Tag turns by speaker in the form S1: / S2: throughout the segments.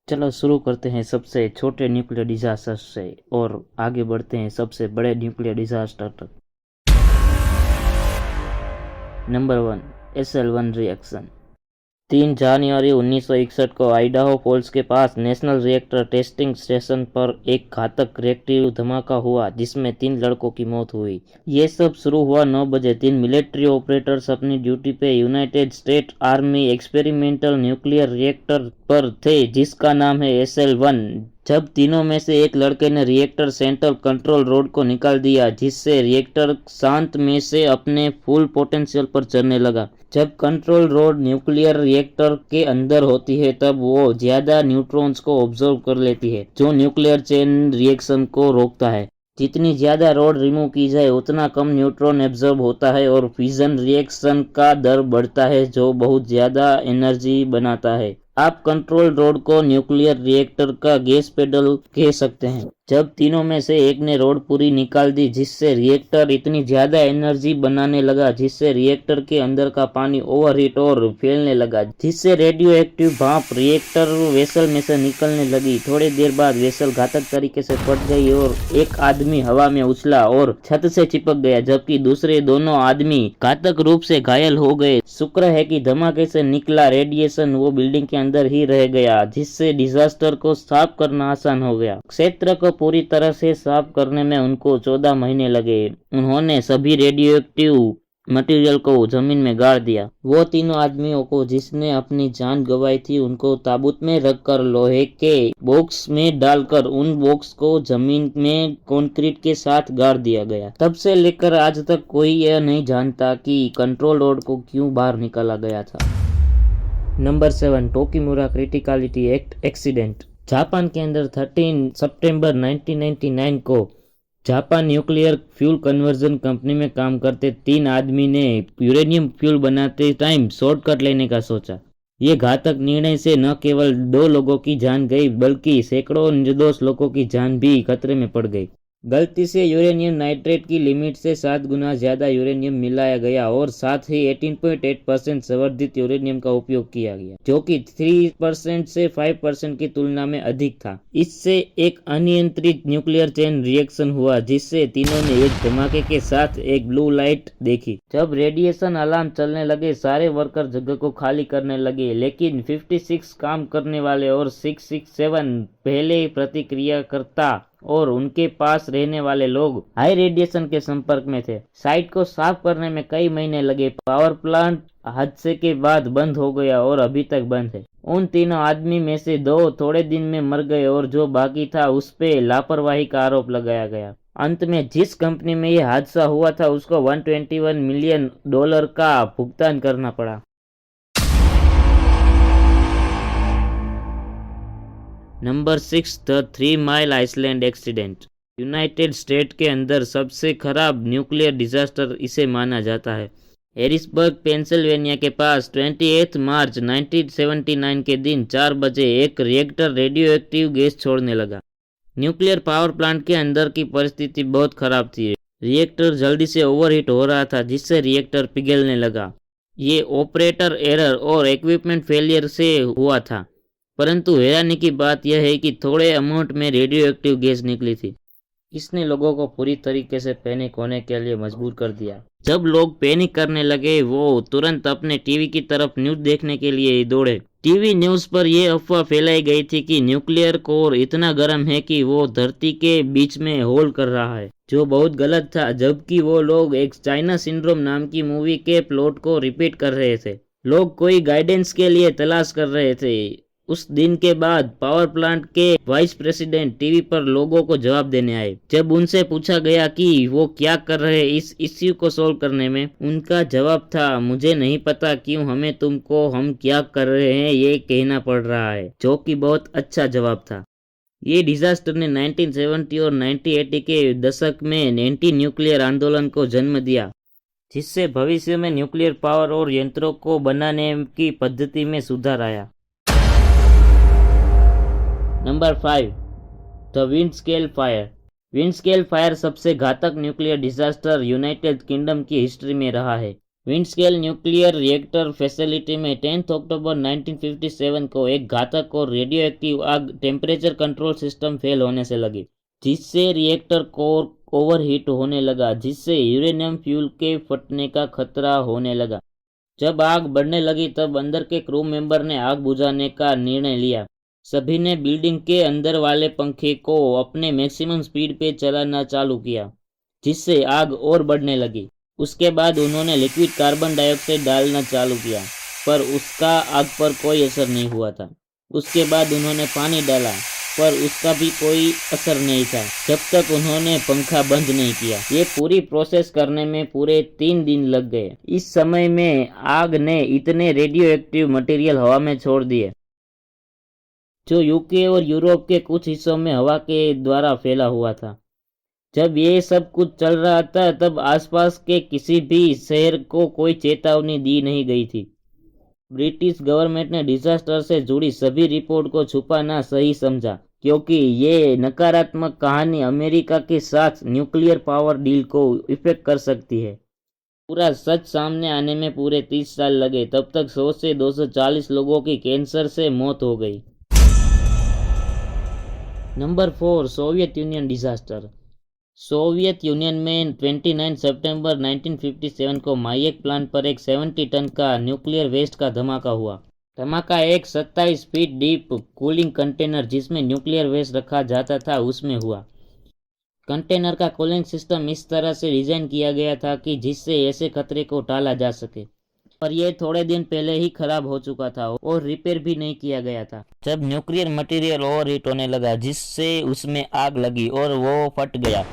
S1: चलो शुरू करते हैं सबसे छोटे न्यूक्लियर डिजास्टर से और आगे बढ़ते हैं सबसे बड़े न्यूक्लियर डिजास्टर तक। Number 1, SL1 reaction. 3 जनवरी 1961 को आइडाहो फॉल्स के पास नेशनल रिएक्टर टेस्टिंग स्टेशन पर एक घातक रिएक्टिव धमाका हुआ जिसमें 3 लड़कों की मौत हुई। ये सब शुरू हुआ 9 बजे। 3 मिलिट्री ऑपरेटर्स अपनी ड्यूटी पे United state army experimental nuclear reactor पर थे जिसका नाम है SL1। जब तीनों में से एक लड़के ने रिएक्टर सेंट्रल कंट्रोल रोड को निकाल दिया जिससे रिएक्टर शांत में से अपने फुल पोटेंशियल पर चलने लगा। जब कंट्रोल रोड न्यूक्लियर रिएक्टर के अंदर होती है तब वो ज्यादा न्यूट्रॉन्स को ऑब्जर्व कर लेती है जो न्यूक्लियर चेन रिएक्शन को रोकता है। जितनी ज्यादा रोड रिमूव की जाए उतना कम न्यूट्रॉन एब्जॉर्ब होता है और फिजन रिएक्शन का दर बढ़ता है जो बहुत ज्यादा एनर्जी बनाता है। आप कंट्रोल रोड को न्यूक्लियर रिएक्टर का गैस पेडल कह सकते हैं। जब तीनों में से एक ने रोड पूरी निकाल दी जिससे रिएक्टर इतनी ज्यादा एनर्जी बनाने लगा जिससे रिएक्टर के अंदर का पानी ओवरहीट और फैलने लगा जिससे रेडियो एक्टिव भाप रिएक्टर वेसल में से निकलने लगी। थोड़ी देर बाद वेसल घातक तरीके से फट गई और एक आदमी हवा में उछला और छत से चिपक गया जबकि दूसरे दोनों आदमी घातक रूप से घायल हो गए। शुक्र है कि धमाके से निकला रेडिएशन वो बिल्डिंग के अंदर ही रह गया जिससे डिजास्टर को साफ करना आसान हो गया। क्षेत्र को पूरी तरह से साफ करने में उनको 14 महीने लगे। उन्होंने सभी रेडियोएक्टिव मटेरियल को जमीन में गाड़ दिया। वो तीनों आदमियों को जिसने अपनी जान गंवाई थी उनको ताबूत में रखकर लोहे के बॉक्स में डालकर उन बॉक्स को जमीन में कंक्रीट के साथ गाड़ दिया गया। तब से लेकर आज तक कोई यह नहीं जानता कि कंट्रोल रोड को क्यों बाहर निकाला गया था। Number 7, Tokaimura criticality act accident. Japan के अंदर 13 सितंबर 1999 को Japan nuclear fuel conversion company में काम करते 3 आदमी ने यूरेनियम फ्यूल बनाते टाइम शॉर्टकट लेने का सोचा। ये घातक निर्णय से न केवल 2 लोगों की जान गई बल्कि सैकड़ों निर्दोष लोगों की जान भी खतरे में पड़ गई। गलती से यूरेनियम नाइट्रेट की लिमिट से 7 गुना ज्यादा यूरेनियम मिलाया गया और साथ ही 18.8% संवर्धित यूरेनियम का उपयोग किया गया जो कि 3% से 5% की तुलना में अधिक था। इससे एक अनियंत्रित न्यूक्लियर चेन रिएक्शन हुआ जिससे तीनों ने एक धमाके के साथ एक ब्लू लाइट देखी। जब रेडिएशन अलार्म चलने लगे सारे वर्कर जगह को खाली करने लगे लेकिन 56 काम करने वाले और 667 पहले प्रतिक्रियाकर्ता और उनके पास रहने वाले लोग हाई रेडिएशन के संपर्क में थे। साइट को साफ करने में कई महीने लगे। पावर प्लांट हादसे के बाद बंद हो गया और अभी तक बंद है। उन तीनों आदमी में से 2 थोड़े दिन में मर गए और जो बाकी था उस पे लापरवाही का आरोप लगाया गया। अंत में जिस कंपनी में यह हादसा हुआ था उसको $121 मिलियन का भुगतान करना पड़ा। Number 6, the 3 Mile Island accident. United State के अंदर सबसे खराब न्यूक्लियर डिजास्टर इसे माना जाता है। हैरिसबर्ग पेंसिल्वेनिया के पास 28 मार्च 1979 के दिन 4 बजे एक रिएक्टर रेडियोएक्टिव गैस छोड़ने लगा। न्यूक्लियर पावर प्लांट के अंदर की परिस्थिति बहुत खराब थी। रिएक्टर जल्दी से ओवरहीट हो रहा था जिससे रिएक्टर पिघलने लगा। ये ऑपरेटर एरर और इक्विपमेंट फेलियर से हुआ था परंतु हैरानी की बात यह है कि थोड़े अमाउंट में रेडियोएक्टिव गैस निकली थी। इसने लोगों को पूरी तरीके से पैनिक होने के लिए मजबूर कर दिया। जब लोग पैनिक करने लगे वो तुरंत अपने टीवी की तरफ न्यूज देखने के लिए दौड़े। टीवी न्यूज पर यह अफवाह फैलाई गई थी कि न्यूक्लियर कोर इतना गर्म है कि वो धरती के बीच में होल कर रहा है जो बहुत गलत था। जबकि वो लोग एक चाइना सिंड्रोम नाम की मूवी के प्लॉट को रिपीट कर रहे थे। लोग कोई गाइडेंस के लिए तलाश कर रहे थे। उस दिन के बाद पावर प्लांट के वाइस प्रेसिडेंट टीवी पर लोगों को जवाब देने आए। जब उनसे पूछा गया कि वो क्या कर रहे इस इश्यू को सोल्व करने में, उनका जवाब था, मुझे नहीं पता क्यों हमें तुमको हम क्या कर रहे हैं ये कहना पड़ रहा है, जो कि बहुत अच्छा जवाब था। ये डिजास्टर ने 1970 और 1980 के दशक में एंटी न्यूक्लियर आंदोलन को जन्म दिया जिससे भविष्य में न्यूक्लियर पावर और यंत्रों को बनाने की पद्धति में सुधार आया। Number 5, the Windscale fire. Windscale fire सबसे घातक न्यूक्लियर डिजास्टर यूनाइटेड किंगडम की हिस्ट्री में रहा है। विंडस्केल न्यूक्लियर रिएक्टर फैसिलिटी में 10 अक्टूबर 1957 को एक घातक और रेडियो एक्टिव आग टेम्परेचर कंट्रोल सिस्टम फेल होने से लगी, जिससे रिएक्टर कोर ओवरहीट होने लगा, जिससे यूरेनियम फ्यूल के फटने का खतरा होने लगा। जब आग बढ़ने लगी तब अंदर के क्रू मेंबर ने आग बुझाने का निर्णय लिया। सभी ने बिल्डिंग के अंदर वाले पंखे को अपने मैक्सिमम स्पीड पे चलाना चालू किया, जिससे आग और बढ़ने लगी। उसके बाद उन्होंने लिक्विड कार्बन डाइऑक्साइड डालना चालू किया, पर उसका आग पर कोई असर नहीं हुआ था। उसके बाद उन्होंने पानी डाला, पर उसका भी कोई असर नहीं था जब तक उन्होंने पंखा बंद नहीं किया। ये पूरी प्रोसेस करने में पूरे 3 दिन लग गए। इस समय में आग ने इतने रेडियो एक्टिव मटेरियल हवा में छोड़ दिए, जो यूके और यूरोप के कुछ हिस्सों में हवा के द्वारा फैला हुआ था। जब ये सब कुछ चल रहा था तब आसपास के किसी भी शहर को कोई चेतावनी दी नहीं गई थी। ब्रिटिश गवर्नमेंट ने डिजास्टर से जुड़ी सभी रिपोर्ट को छुपाना सही समझा, क्योंकि ये नकारात्मक कहानी अमेरिका के साथ न्यूक्लियर पावर डील को इफेक्ट कर सकती है। पूरा सच सामने आने में पूरे 30 साल लगे। तब तक 100 से 240 लोगों की कैंसर से मौत हो गई। Number 4, Soviet union disaster. Soviet union में 29 सितंबर 1957 को मायेक प्लांट पर एक 70 टन का न्यूक्लियर वेस्ट का धमाका हुआ। धमाका एक 27 फीट डीप कूलिंग कंटेनर जिसमें न्यूक्लियर वेस्ट रखा जाता था उसमें हुआ। कंटेनर का कूलिंग सिस्टम इस तरह से डिजाइन किया गया था कि जिससे ऐसे खतरे को टाला जा सके, पर यह थोड़े दिन पहले ही खराब हो चुका था और रिपेयर भी नहीं किया गया था। जब न्यूक्लियर मटेरियल ओवरहीट होने लगा, जिससे उसमें आग लगी और वो फट गया,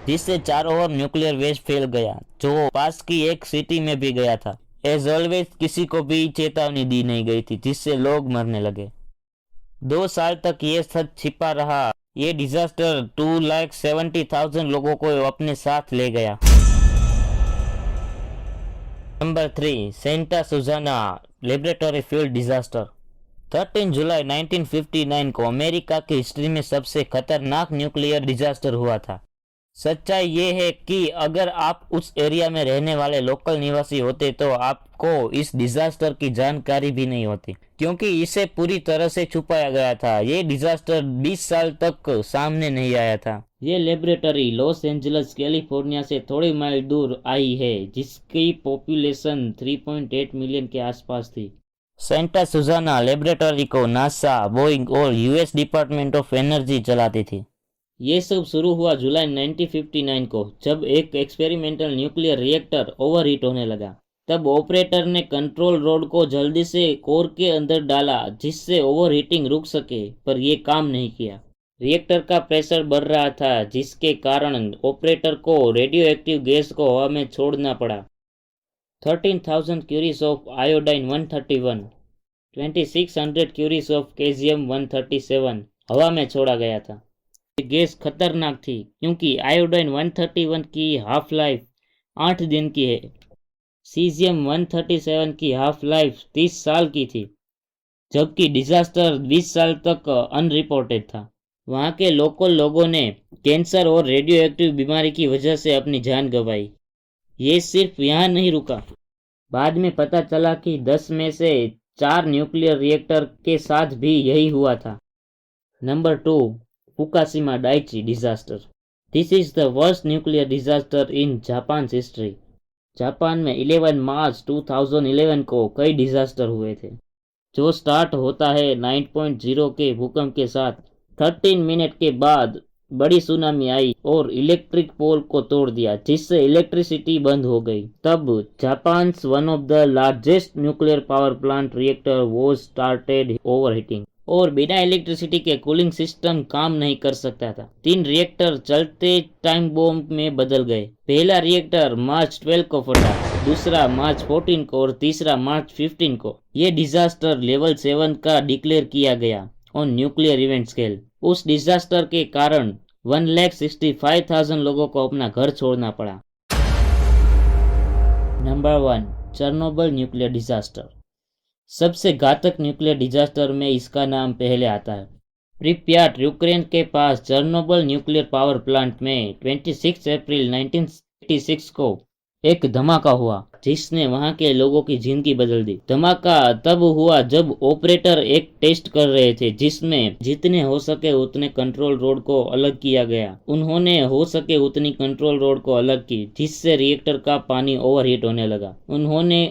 S1: जिससे चारों ओर न्यूक्लियर वेस्ट फैल गया, जो पास की एक सिटी में भी गया था। एज ऑलवेज किसी को भी चेतावनी दी नहीं गई थी, जिससे लोग मरने लगे। 2 साल तक ये सच छिपा रहा। ये डिजास्टर 2,70,000 लोगों को अपने साथ ले गया। Number 3, Santa Susana laboratory fuel disaster. 13 जुलाई 1959 को अमेरिका की हिस्ट्री में सबसे खतरनाक न्यूक्लियर डिजास्टर हुआ था। सच्चाई ये है कि अगर आप उस एरिया में रहने वाले लोकल निवासी होते तो आपको इस डिजास्टर की जानकारी भी नहीं होती, क्योंकि इसे पूरी तरह से छुपाया गया था। ये डिजास्टर 20 साल तक सामने नहीं आया था। ये लेबोरेटरी लॉस एंजल्स कैलिफोर्निया से थोड़ी माइल दूर आई है, जिसकी पॉपुलेशन 3.8 मिलियन के आसपास थी। सेंटा सुजाना लेबोरेटरी को नासा, बोइंग और यूएस डिपार्टमेंट ऑफ एनर्जी चलाती थी। ये सब शुरू हुआ जुलाई 1959 को, जब एक एक्सपेरिमेंटल न्यूक्लियर रिएक्टर ओवरहीट होने लगा। तब ऑपरेटर ने कंट्रोल रोड को जल्दी से कोर के अंदर डाला, जिससे ओवरहीटिंग रुक सके, पर यह काम नहीं किया। रिएक्टर का प्रेशर बढ़ रहा था, जिसके कारण ऑपरेटर को रेडियो एक्टिव गैस को हवा में छोड़ना पड़ा। 13,000 curies of iodine 131, 2600 curies of caesium 137 हवा में छोड़ा गया था। ये गैस खतरनाक थी क्योंकि आयोडाइन 131 की हाफ लाइफ 8 दिन की है। सीजियम 137 की हाफ लाइफ 30 साल की थी, जबकि डिजास्टर 20 साल तक अनरिपोर्टेड था। वहां के लोकल लोगों ने कैंसर और रेडियो एक्टिव बीमारी की वजह से अपनी जान गंवाई। ये सिर्फ यहाँ नहीं रुका। बाद में पता चला कि 10 में से 4 न्यूक्लियर रिएक्टर के साथ भी यही हुआ था। Number 2, Fukushima Daiichi disaster. This is the worst nuclear disaster in Japan history. Japan में 11 मार्च 2011 को कई डिजास्टर हुए थे, जो स्टार्ट होता है 9.0 के भूकंप के साथ। 13 मिनट के बाद बड़ी सुनामी आई और इलेक्ट्रिक पोल को तोड़ दिया, जिससे इलेक्ट्रिसिटी बंद हो गई। तब Japan one of the largest nuclear power plant reactor was started overheating, और बिना इलेक्ट्रिसिटी के कूलिंग सिस्टम काम नहीं कर सकता था। 3 रिएक्टर चलते टाइम बॉम्ब में बदल गए। पहला रिएक्टर मार्च 12 को फटा, दूसरा मार्च 14 को और तीसरा मार्च 15 को। यह डिजास्टर लेवल 7 का डिक्लेयर किया गया ऑन न्यूक्लियर इवेंट स्केल। उस डिजास्टर के कारण 1,65,000 लोगों को अपना घर छोड़ना पड़ा। Number 1, Chernobyl nuclear disaster. सबसे घातक न्यूक्लियर डिजास्टर में इसका नाम पहले आता है। प्रिप्याट यूक्रेन के पास चेर्नोबिल न्यूक्लियर पावर प्लांट में 26 अप्रैल 1986 को एक धमाका हुआ। जिसने वहां के लोगों की जिंदगी बदल दी। धमाका तब हुआ जब ऑपरेटर एक टेस्ट कर रहे थे जिसमें जितने हो सके उतने कंट्रोल रोड को अलग किया गया। उन्होंने हो सके उतनी कंट्रोल रोड को अलग की, जिससे रिएक्टर का पानी ओवरहीट होने लगा। उन्होंने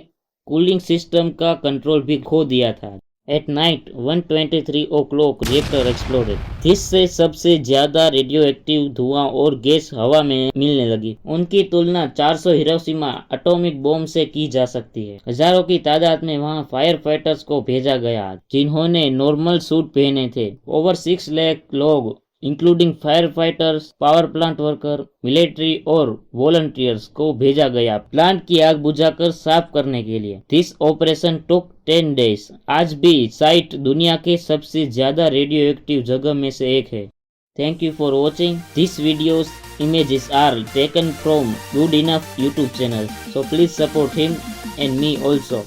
S1: कूलिंग सिस्टम का कंट्रोल भी खो दिया था। At night 1:23 o'clock reactor exploded, जिससे सबसे ज्यादा रेडियो एक्टिव धुआं और गैस हवा में मिलने लगी। उनकी तुलना 400 हिरोशिमा एटॉमिक बॉम्ब से की जा सकती है। हजारों की तादाद में वहां फायर फाइटर्स को भेजा गया जिन्होंने नॉर्मल सूट पहने थे। ओवर 6 लाख लोग including fire fighters, power plant worker, military और वॉलंटियर्स को भेजा गया प्लांट की आग बुझाकर साफ करने के लिए। This operation took 10 days। आज भी साइट दुनिया के सबसे ज्यादा रेडियो एक्टिव जगह में से एक है। Thank you for watching this videos. Images are taken from Good Enough YouTube channel, so please support him and me also.